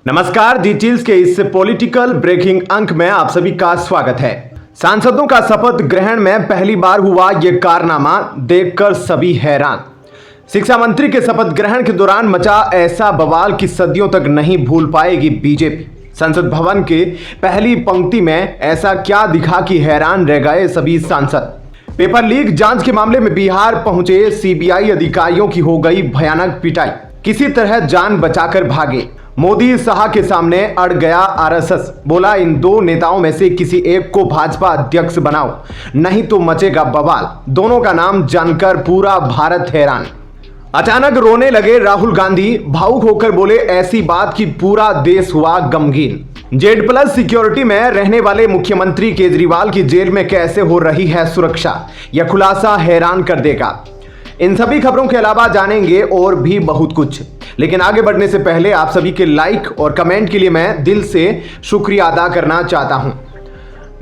नमस्कार, डिटेल्स के इस पॉलिटिकल ब्रेकिंग अंक में आप सभी का स्वागत है। सांसदों का शपथ ग्रहण में पहली बार हुआ ये कारनामा देखकर सभी हैरान। शिक्षा मंत्री के शपथ ग्रहण के दौरान मचा ऐसा बवाल कि सदियों तक नहीं भूल पाएगी बीजेपी। संसद भवन के पहली पंक्ति में ऐसा क्या दिखा कि हैरान रह गए सभी सांसद। पेपर लीक जांच के मामले में बिहार पहुंचे सीबीआई अधिकारियों की हो गई भयानक पिटाई, किसी तरह जान बचाकर भागे। मोदी शाह के सामने अड़ गया आरएसएस, बोला इन दो नेताओं में से किसी एक को भाजपा अध्यक्ष बनाओ, नहीं तो मचेगा बवाल। दोनों का नाम जानकर पूरा भारत हैरान। अचानक रोने लगे राहुल गांधी, भावुक होकर बोले ऐसी बात कि पूरा देश हुआ गमगीन। Z+ सिक्योरिटी में रहने वाले मुख्यमंत्री केजरीवाल की जेल में कैसे हो रही है सुरक्षा, यह खुलासा हैरान कर देगा। इन सभी खबरों के अलावा जानेंगे और भी बहुत कुछ, लेकिन आगे बढ़ने से पहले आप सभी के लाइक और कमेंट के लिए मैं दिल से शुक्रिया अदा करना चाहता हूं।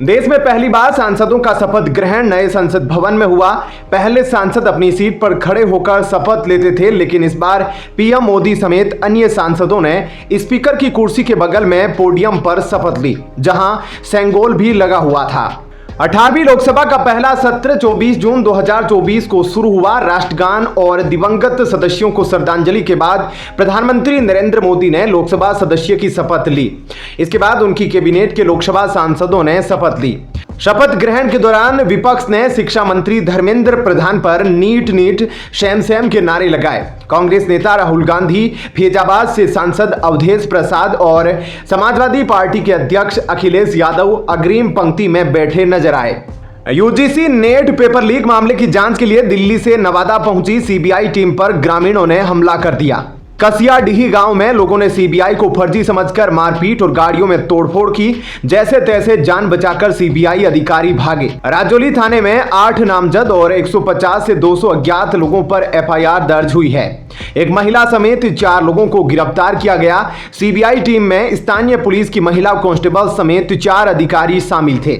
देश में पहली बार सांसदों का शपथ ग्रहण नए संसद भवन में हुआ। पहले सांसद अपनी सीट पर खड़े होकर शपथ लेते थे, लेकिन इस बार पीएम मोदी समेत अन्य सांसदों ने स्पीकर की कुर्सी के बगल में पोडियम पर शपथ ली, जहां सेंगोल भी लगा हुआ था। 18वीं लोकसभा का पहला सत्र 24 जून 2024 को शुरू हुआ। राष्ट्रगान और दिवंगत सदस्यों को श्रद्धांजलि के बाद प्रधानमंत्री नरेंद्र मोदी ने लोकसभा सदस्य की शपथ ली। इसके बाद उनकी कैबिनेट के लोकसभा सांसदों ने शपथ ली। शपथ ग्रहण के दौरान विपक्ष ने शिक्षा मंत्री धर्मेंद्र प्रधान पर नीट नीट शैम शैम के नारे लगाए। कांग्रेस नेता राहुल गांधी, फैजाबाद से सांसद अवधेश प्रसाद और समाजवादी पार्टी के अध्यक्ष अखिलेश यादव अग्रिम पंक्ति में बैठे नजर आए। यूजीसी नेट पेपर लीक मामले की जांच के लिए दिल्ली से नवादा पहुंची सीबीआई टीम पर ग्रामीणों ने हमला कर दिया। कसियाडीह गांव में लोगों ने सीबीआई को फर्जी समझकर मारपीट और गाड़ियों में तोड़फोड़ की। जैसे तैसे जान बचाकर सीबीआई अधिकारी भागे। राजौली थाने में 8 नामजद और 150 से 200 अज्ञात लोगों पर एफआईआर दर्ज हुई है। एक महिला समेत 4 लोगों को गिरफ्तार किया गया। सीबीआई टीम में स्थानीय पुलिस की महिला कांस्टेबल समेत 4 अधिकारी शामिल थे।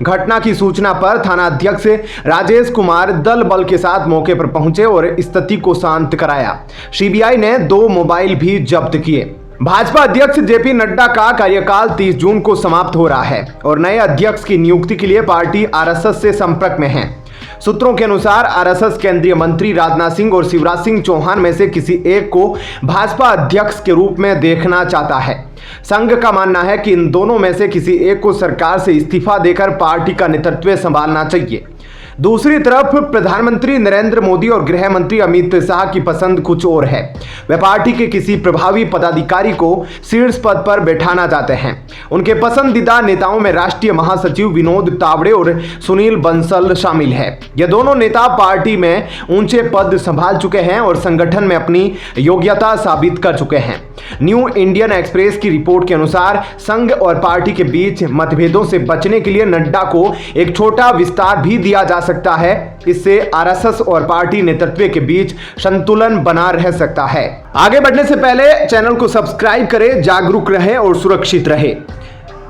घटना की सूचना पर थाना अध्यक्ष राजेश कुमार दल बल के साथ मौके पर पहुंचे और स्थिति को शांत कराया। सीबीआई ने 2 मोबाइल भी जब्त किए। भाजपा अध्यक्ष जेपी नड्डा का कार्यकाल 30 जून को समाप्त हो रहा है और नए अध्यक्ष की नियुक्ति के लिए पार्टी आरएसएस से संपर्क में है। सूत्रों के अनुसार आरएसएस केंद्रीय मंत्री राजनाथ सिंह और शिवराज सिंह चौहान में से किसी एक को भाजपा अध्यक्ष के रूप में देखना चाहता है। संघ का मानना है कि इन दोनों में से किसी एक को सरकार से इस्तीफा देकर पार्टी का नेतृत्व संभालना चाहिए। दूसरी तरफ प्रधानमंत्री नरेंद्र मोदी और गृह मंत्री अमित शाह की पसंद कुछ और है। वे पार्टी के किसी प्रभावी पदाधिकारी को शीर्ष पद पर बैठाना चाहते हैं। उनके पसंदीदा नेताओं में राष्ट्रीय महासचिव विनोद तावड़े और सुनील बंसल शामिल है। ये दोनों नेता पार्टी में ऊंचे पद संभाल चुके हैं और संगठन में अपनी योग्यता साबित कर चुके हैं। न्यू इंडियन एक्सप्रेस की रिपोर्ट के अनुसार संघ और पार्टी के बीच मतभेदों से बचने के लिए नड्डा को एक छोटा विस्तार भी दिया जा सकता है। इससे आरएसएस और पार्टी नेतृत्व के बीच संतुलन बना रह सकता है। आगे बढ़ने से पहले चैनल को सब्सक्राइब करें, जागरूक रहे और सुरक्षित रहे।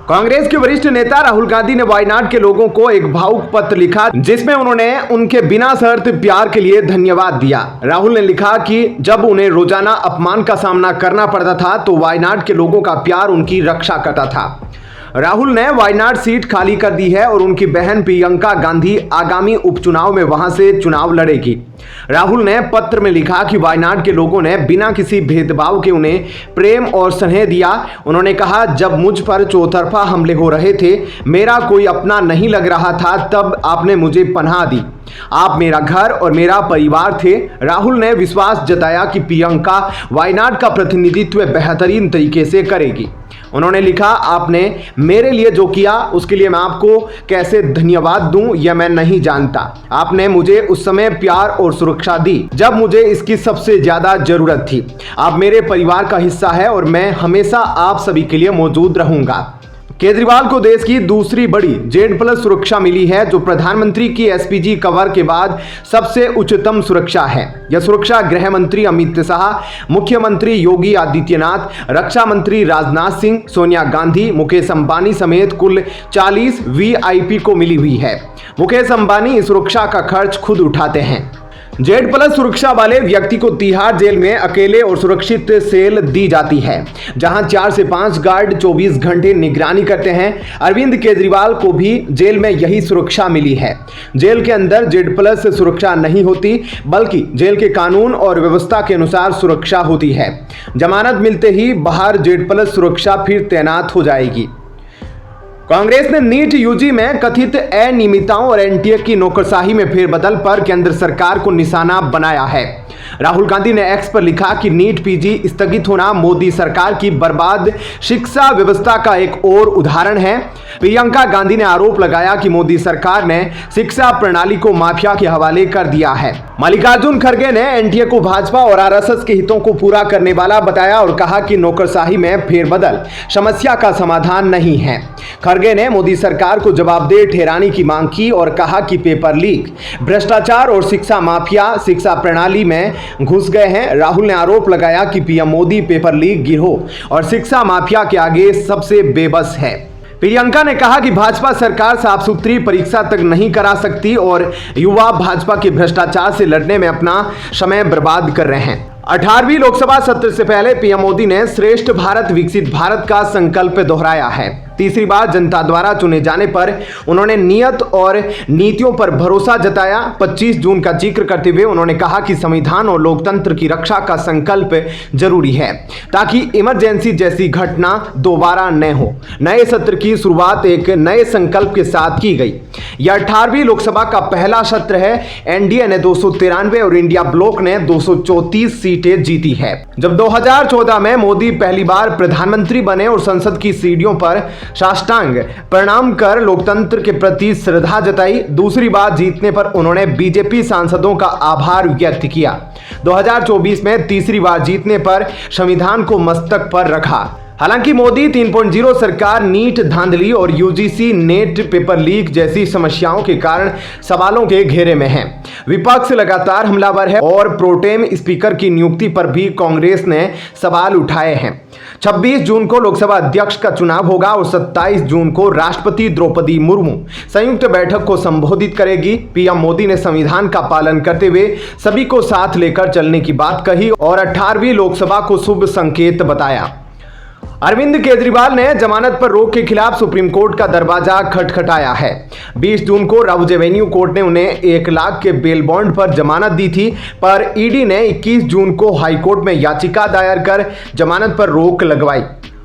कांग्रेस के वरिष्ठ नेता राहुल गांधी ने वायनाड के लोगों को एक भावुक पत्र लिखा, जिसमें उन्होंने उनके बिना शर्त प्यार के लिए धन्यवाद दिया। राहुल ने लिखा कि जब उन्हें रोजाना अपमान का सामना करना पड़ता था तो वायनाड के लोगों का प्यार उनकी रक्षा करता था। राहुल ने वायनाड सीट खाली कर दी है और उनकी बहन प्रियंका गांधी आगामी उपचुनाव में वहां से चुनाव लड़ेगी। राहुल ने पत्र में लिखा कि वायनाड के लोगों ने बिना किसी भेदभाव के उन्हें प्रेम और स्नेह दिया। उन्होंने कहा, जब मुझ पर चौतरफा हमले हो रहे थे, मेरा कोई अपना नहीं लग रहा था, तब आपने मुझे पनाह दी। आप मेरा घर और मेरा परिवार थे। राहुल ने विश्वास जताया कि प्रियंका वायनाड का प्रतिनिधित्व बेहतरीन तरीके से करेगी। उन्होंने लिखा, आपने मेरे लिए जो किया उसके लिए मैं आपको कैसे धन्यवाद दूं यह मैं नहीं जानता। आपने मुझे उस समय प्यार और सुरक्षा दी जब मुझे इसकी सबसे ज्यादा जरूरत थी। आप मेरे परिवार का हिस्सा है और मैं हमेशा आप सभी के लिए मौजूद रहूंगा। केजरीवाल को देश की दूसरी बड़ी Z+ सुरक्षा मिली है, जो प्रधानमंत्री की एसपीजी कवर के बाद सबसे उच्चतम सुरक्षा है। यह सुरक्षा गृह मंत्री अमित शाह, मुख्यमंत्री योगी आदित्यनाथ, रक्षा मंत्री राजनाथ सिंह, सोनिया गांधी, मुकेश अंबानी समेत कुल 40 वीआईपी को मिली हुई है। मुकेश अंबानी इस सुरक्षा का खर्च खुद उठाते हैं। Z+ सुरक्षा वाले व्यक्ति को तिहाड़ जेल में अकेले और सुरक्षित सेल दी जाती है, जहां 4 से 5 गार्ड 24 घंटे निगरानी करते हैं। अरविंद केजरीवाल को भी जेल में यही सुरक्षा मिली है। जेल के अंदर Z+ सुरक्षा नहीं होती, बल्कि जेल के कानून और व्यवस्था के अनुसार सुरक्षा होती है। जमानत मिलते ही बाहर Z+ सुरक्षा फिर तैनात हो जाएगी। कांग्रेस ने नीट यूजी में कथित अनियमितताओं और एनटीए की नौकरशाही में फेरबदल पर केंद्र सरकार को निशाना बनाया है। राहुल गांधी ने एक्स पर लिखा कि नीट पीजी स्थगित होना मोदी सरकार की बर्बाद शिक्षा व्यवस्था का एक और उदाहरण है। प्रियंका गांधी ने आरोप लगाया कि मोदी सरकार ने शिक्षा प्रणाली को माफिया के हवाले कर दिया है। मल्लिकार्जुन खड़गे ने एनडीए को भाजपा और आरएसएस के हितों को पूरा करने वाला बताया और कहा कि नौकरशाही में फेरबदल समस्या का समाधान नहीं है। खड़गे ने मोदी सरकार को जवाबदेह ठहराने की मांग की और कहा कि पेपर लीक, भ्रष्टाचार और शिक्षा माफिया शिक्षा प्रणाली में घुस गए हैं। राहुल ने आरोप लगाया कि पीएम मोदी पेपर लीक गिरोह और शिक्षा माफिया के आगे सबसे बेबस है। प्रियंका ने कहा कि भाजपा सरकार साफ सुथरी परीक्षा तक नहीं करा सकती और युवा भाजपा के भ्रष्टाचार से लड़ने में अपना समय बर्बाद कर रहे हैं। 18वीं लोकसभा सत्र से पहले पीएम मोदी ने श्रेष्ठ भारत विकसित भारत का संकल्प दोहराया है। तीसरी बार जनता द्वारा चुने जाने पर उन्होंने नियत और नीतियों पर भरोसा जताया। 25 जून का जिक्र करते हुए उन्होंने कहा कि संविधान और लोकतंत्र की रक्षा का संकल्प जरूरी है, ताकि इमरजेंसी जैसी घटना दोबारा न हो। नए सत्र की शुरुआत एक नए संकल्प के साथ की गई। यह 18वीं लोकसभा का पहला सत्र है। एनडीए ने 293 और इंडिया ब्लॉक ने 234 सीटें जीती है। जब 2014 में मोदी पहली बार प्रधानमंत्री बने और संसद की सीढ़ियों पर साष्टांग प्रणाम कर लोकतंत्र के प्रति श्रद्धा जताई। दूसरी बार जीतने पर उन्होंने बीजेपी सांसदों का आभार व्यक्त किया। 2024 में तीसरी बार जीतने पर संविधान को मस्तक पर रखा। हालांकि मोदी 3.0 सरकार नीट धांधली और यूजीसी नेट पेपर लीक जैसी समस्याओं के कारण सवालों के घेरे में है। विपक्ष लगातार हमलावर है और प्रोटेम स्पीकर की नियुक्ति पर भी कांग्रेस ने सवाल उठाए हैं। 26 जून को लोकसभा अध्यक्ष का चुनाव होगा और 27 जून को राष्ट्रपति द्रौपदी मुर्मू संयुक्त बैठक को संबोधित करेगी। पीएम मोदी ने संविधान का पालन करते हुए सभी को साथ लेकर चलने की बात कही और 18वीं लोकसभा को शुभ संकेत बताया। अरविंद केजरीवाल ने जमानत पर रोक के खिलाफ सुप्रीम कोर्ट का दरवाजा खटखटाया है। 20 जून को राउज एवेन्यू कोर्ट ने उन्हें 1 लाख के बेल बॉन्ड पर जमानत दी थी, पर ईडी ने 21 जून को हाईकोर्ट में याचिका दायर कर जमानत पर रोक लगवाई।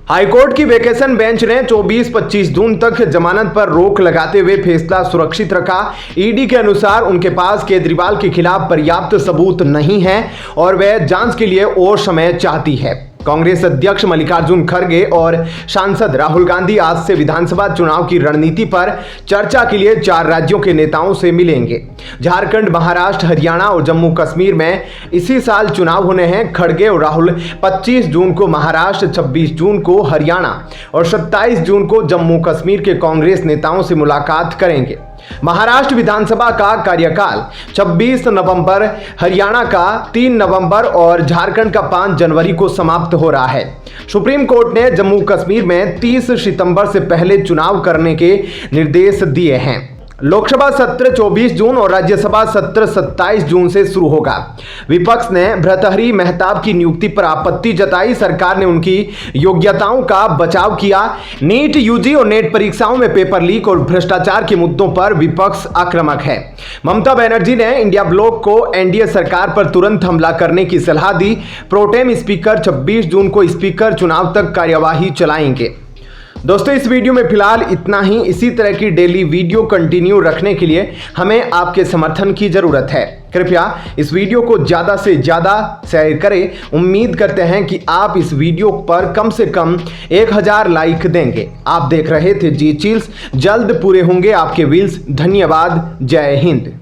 हाईकोर्ट की वेकेशन बेंच ने 24-25 जून तक जमानत पर रोक लगाते हुए फैसला सुरक्षित रखा। ईडी के अनुसार उनके पास केजरीवाल के खिलाफ पर्याप्त सबूत नहीं है और वह जांच के लिए और समय चाहती है। कांग्रेस अध्यक्ष मल्लिकार्जुन खड़गे और सांसद राहुल गांधी आज से विधानसभा चुनाव की रणनीति पर चर्चा के लिए 4 राज्यों के नेताओं से मिलेंगे। झारखंड, महाराष्ट्र, हरियाणा और जम्मू कश्मीर में इसी साल चुनाव होने हैं। खड़गे और राहुल 25 जून को महाराष्ट्र, 26 जून को हरियाणा और 27 जून को जम्मू कश्मीर के कांग्रेस नेताओं से मुलाकात करेंगे। महाराष्ट्र विधानसभा का कार्यकाल 26 नवंबर, हरियाणा का 3 नवंबर और झारखंड का 5 जनवरी को समाप्त हो रहा है। सुप्रीम कोर्ट ने जम्मू कश्मीर में 30 सितंबर से पहले चुनाव करने के निर्देश दिए हैं। लोकसभा सत्र 24 जून और राज्यसभा सत्र 27 जून से शुरू होगा। विपक्ष ने भर्तृहरि महताब की नियुक्ति पर आपत्ति जताई। सरकार ने उनकी योग्यताओं का बचाव किया। नीट यूजी और नेट परीक्षाओं में पेपर लीक और भ्रष्टाचार के मुद्दों पर विपक्ष आक्रामक है। ममता बनर्जी ने इंडिया ब्लॉक को एनडीए सरकार पर तुरंत हमला करने की सलाह दी। प्रोटेम स्पीकर 26 जून को स्पीकर चुनाव तक कार्यवाही चलाएंगे। दोस्तों, इस वीडियो में फिलहाल इतना ही। इसी तरह की डेली वीडियो कंटिन्यू रखने के लिए हमें आपके समर्थन की जरूरत है। कृपया इस वीडियो को ज़्यादा से ज़्यादा शेयर करें। उम्मीद करते हैं कि आप इस वीडियो पर कम से कम 1000 लाइक देंगे। आप देख रहे थे जी चिल्स। जल्द पूरे होंगे आपके व्हील्स। धन्यवाद। जय हिंद।